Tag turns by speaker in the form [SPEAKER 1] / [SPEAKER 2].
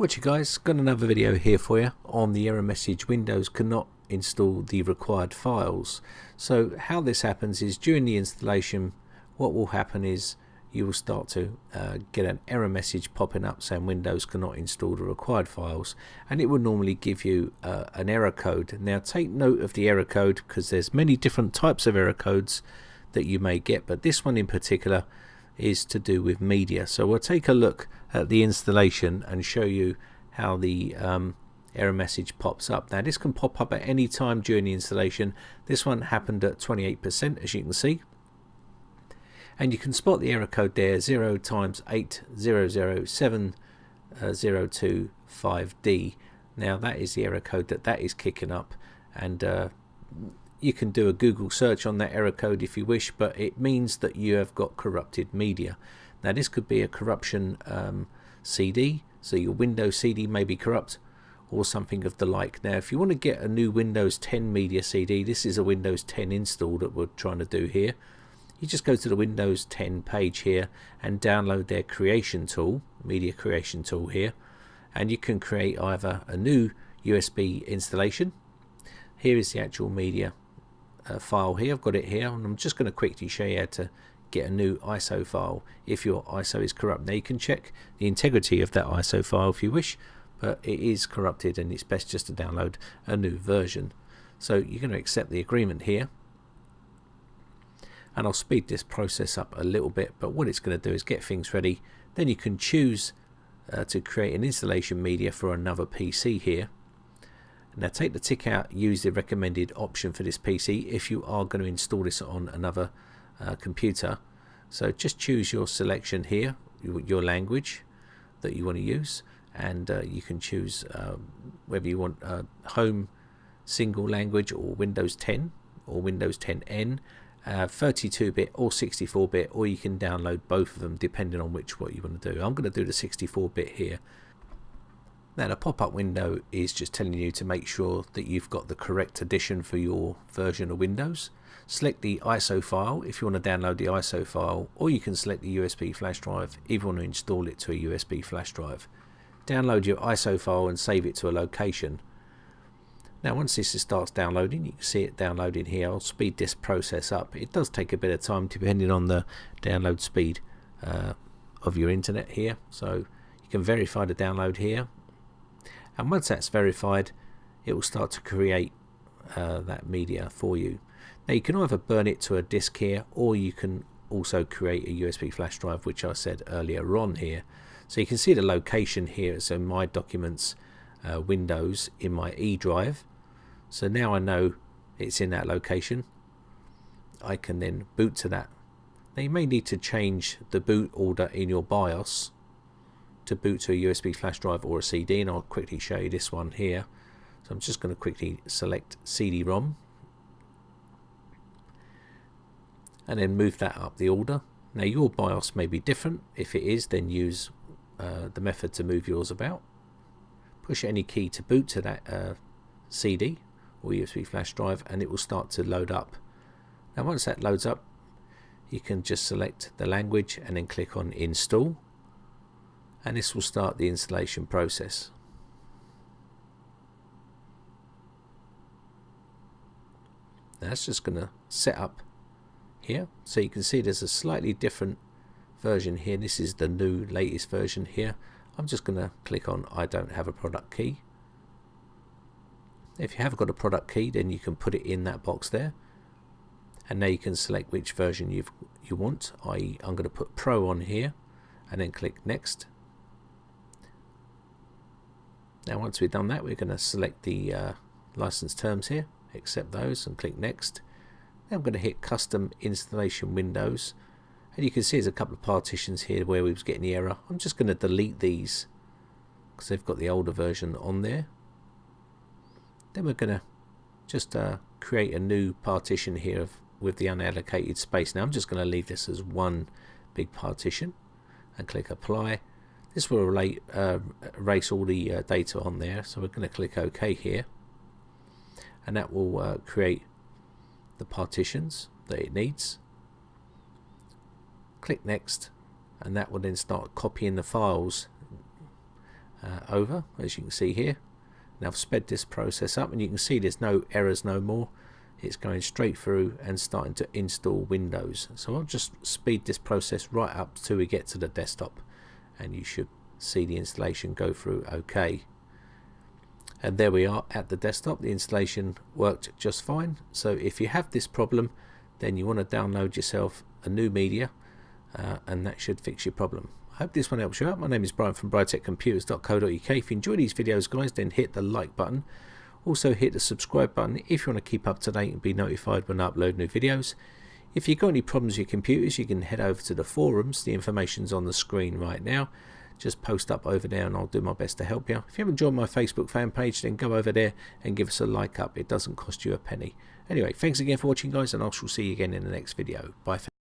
[SPEAKER 1] Watch you guys, got another video here for you on the error message Windows cannot install the required files. So how this happens is during the installation, what will happen is you will start to get an error message popping up saying Windows cannot install the required files, and it will normally give you an error code. Now take note of the error code because there's many different types of error codes that you may get, but this one in particular is to do with media. So we'll take a look at the installation and show you how the error message pops up. Now this can pop up at any time during the installation. This one happened at 28%, as you can see, and you can spot the error code there, 0 times 8007025D. Now that is the error code that is kicking up, and you can do a Google search on that error code if you wish, but it means that you have got corrupted media. Now this could be a corruption CD, so your Windows CD may be corrupt or something of the like. Now if you want to get a new Windows 10 media CD, this is a Windows 10 install that we're trying to do here. You just go to the Windows 10 page here and download their creation tool, media creation tool here, and you can create either a new USB installation. Here is the actual media file here. I've got it here, and I'm just going to quickly show you how to get a new ISO file if your ISO is corrupt. Now you can check the integrity of that ISO file if you wish, but it is corrupted and it's best just to download a new version. So you're going to accept the agreement here, and I'll speed this process up a little bit, but what it's going to do is get things ready. Then you can choose to create an installation media for another PC here. Now take the tick out, use the recommended option for this PC if you are going to install this on another computer. So just choose your selection here, your language that you want to use, and you can choose whether you want home single language or Windows 10 or Windows 10N, 32-bit or 64-bit, or you can download both of them depending on what you want to do. I'm going to do the 64-bit here. Now the pop-up window is just telling you to make sure that you've got the correct edition for your version of Windows. Select the ISO file if you want to download the ISO file, or you can select the USB flash drive if you want to install it to a USB flash drive. Download your ISO file and save it to a location. Now once this starts downloading, you can see it downloading here. I'll speed this process up. It does take a bit of time depending on the download speed of your internet here, so you can verify the download here. And once that's verified, it will start to create that media for you. Now you can either burn it to a disk here, or you can also create a USB flash drive, which I said earlier on here. So you can see the location here. So my documents, Windows in my E drive. So now I know it's in that location. I can then boot to that. Now you may need to change the boot order in your BIOS to boot to a USB flash drive or a CD, and I'll quickly show you this one here. So I'm just going to quickly select CD-ROM and then move that up the order. Now your BIOS may be different. If it is, then use the method to move yours about. Push any key to boot to that CD or USB flash drive, and it will start to load up. Now once that loads up, you can just select the language and then click on install, and this will start the installation process. Now that's just going to set up here, so you can see there's a slightly different version here. This is the new latest version here. I'm just going to click on I don't have a product key. If you have got a product key, then you can put it in that box there, and now you can select which version you want. I'm going to put Pro on here and then click next. Now once we've done that, we're going to select the license terms here, accept those and click next. Now I'm going to hit custom installation windows, and you can see there's a couple of partitions here where we was getting the error. I'm just going to delete these because they've got the older version on there. Then we're going to just create a new partition here with the unallocated space. Now I'm just going to leave this as one big partition and click apply. This will erase all the data on there, so we're going to click OK here, and that will create the partitions that it needs. Click next, and that will then start copying the files over, as you can see here. Now I've sped this process up, and you can see there's no errors no more. It's going straight through and starting to install Windows. So I'll just speed this process right up till we get to the desktop, and you should see the installation go through okay. And there we are at the desktop. The installation worked just fine. So if you have this problem, then you want to download yourself a new media, and that should fix your problem. I hope this one helps you out. My name is Brian from briteccomputers.co.uk. If you enjoy these videos, guys, then hit the like button. Also hit the subscribe button if you want to keep up to date and be notified when I upload new videos. If you've got any problems with your computers, you can head over to the forums. The information's on the screen right now. Just post up over there and I'll do my best to help you. If you haven't joined my Facebook fan page, then go over there and give us a like up. It doesn't cost you a penny. Anyway, thanks again for watching, guys, and I shall see you again in the next video. Bye for now.